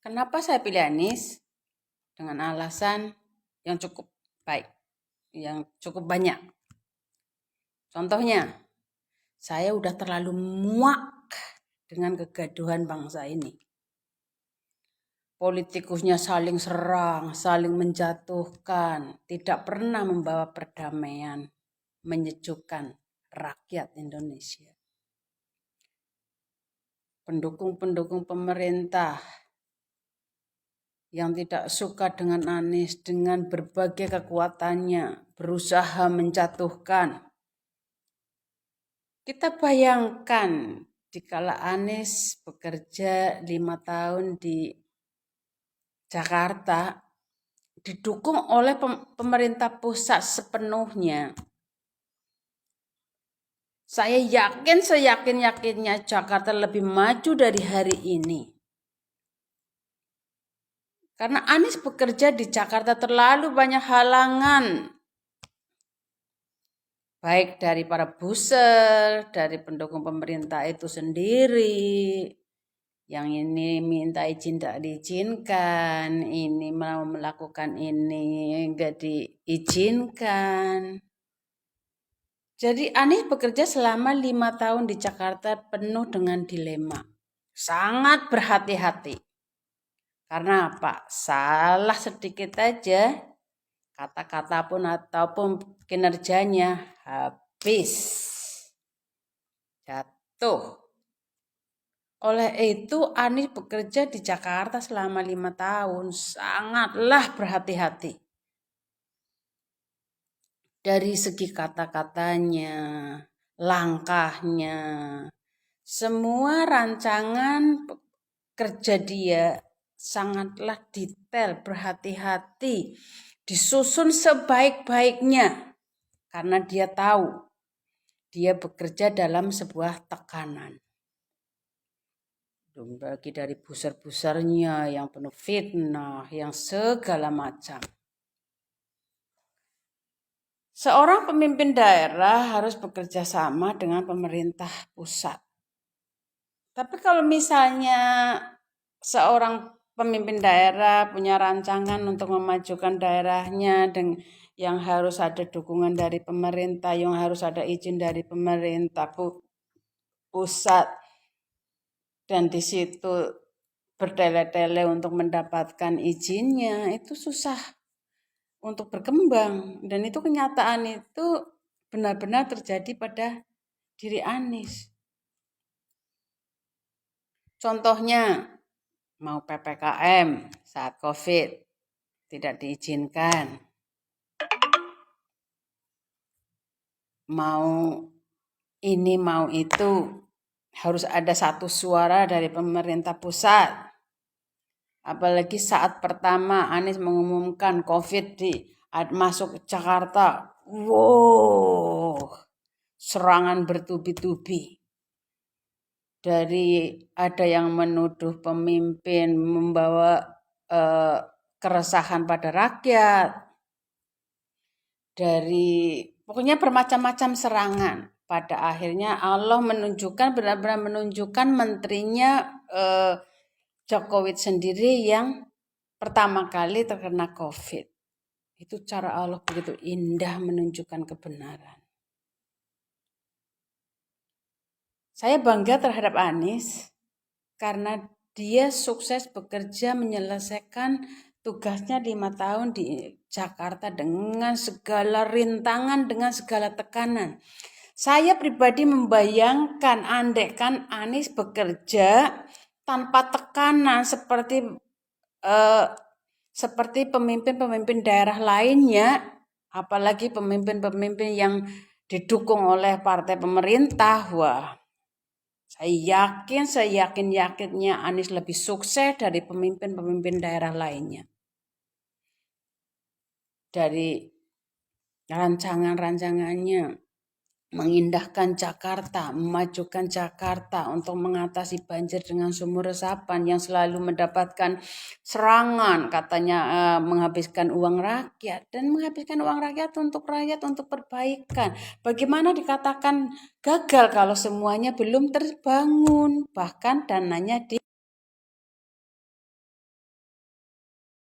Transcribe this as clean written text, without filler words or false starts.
Kenapa saya pilih Anies? Dengan alasan yang cukup baik, yang cukup banyak. Contohnya, saya udah terlalu muak dengan kegaduhan bangsa ini. Politikusnya saling serang, saling menjatuhkan, tidak pernah membawa perdamaian, menyejukkan rakyat Indonesia. Pendukung-pendukung pemerintah yang tidak suka dengan Anies dengan berbagai kekuatannya berusaha menjatuhkan. Kita bayangkan dikala Anies bekerja 5 tahun di Jakarta didukung oleh pemerintah pusat sepenuhnya. Saya yakin seyakin-yakinnya Jakarta lebih maju dari hari ini. Karena Anies bekerja di Jakarta terlalu banyak halangan. Baik dari para buser, dari pendukung pemerintah itu sendiri. Yang ini minta izin tidak diizinkan, ini mau melakukan ini enggak diizinkan. Jadi Anies bekerja selama 5 tahun di Jakarta penuh dengan dilema. Sangat berhati-hati. Karena apa? Salah sedikit aja, kata-kata pun ataupun kinerjanya habis. Jatuh. Oleh itu Anies bekerja di Jakarta selama 5 tahun. Sangatlah berhati-hati. Dari segi kata-katanya, langkahnya, semua rancangan kerja dia sangatlah detail, berhati-hati, disusun sebaik-baiknya. Karena dia tahu, dia bekerja dalam sebuah tekanan. Bagi dari buser-busernya yang penuh fitnah, yang segala macam. Seorang pemimpin daerah harus bekerja sama dengan pemerintah pusat. Tapi kalau misalnya seorang pemimpin daerah punya rancangan untuk memajukan daerahnya dan yang harus ada dukungan dari pemerintah, yang harus ada izin dari pemerintah pusat, dan di situ bertele-tele untuk mendapatkan izinnya, itu susah untuk berkembang. Dan itu kenyataan itu benar-benar terjadi pada diri Anies. Contohnya, mau PPKM saat COVID tidak diizinkan. Mau ini, mau itu, harus ada satu suara dari pemerintah pusat. Apalagi saat pertama Anies mengumumkan COVID masuk ke Jakarta. Wow, serangan bertubi-tubi. Dari ada yang menuduh pemimpin membawa keresahan pada rakyat. Dari pokoknya bermacam-macam serangan. Pada akhirnya Allah menunjukkan, benar-benar menunjukkan menterinya Jokowi sendiri yang pertama kali terkena COVID. Itu cara Allah begitu indah menunjukkan kebenaran. Saya bangga terhadap Anies karena dia sukses bekerja menyelesaikan tugasnya 5 tahun di Jakarta dengan segala rintangan, dengan segala tekanan. Saya pribadi membayangkan andaikan Anies bekerja tanpa tekanan seperti pemimpin-pemimpin daerah lainnya, apalagi pemimpin-pemimpin yang didukung oleh partai pemerintah, wah, saya yakin-yakinnya Anies lebih sukses dari pemimpin-pemimpin daerah lainnya. Dari rancangan-rancangannya, mengindahkan Jakarta, memajukan Jakarta untuk mengatasi banjir dengan sumur resapan yang selalu mendapatkan serangan, katanya menghabiskan uang rakyat, dan menghabiskan uang rakyat untuk perbaikan. Bagaimana dikatakan gagal kalau semuanya belum terbangun, bahkan dananya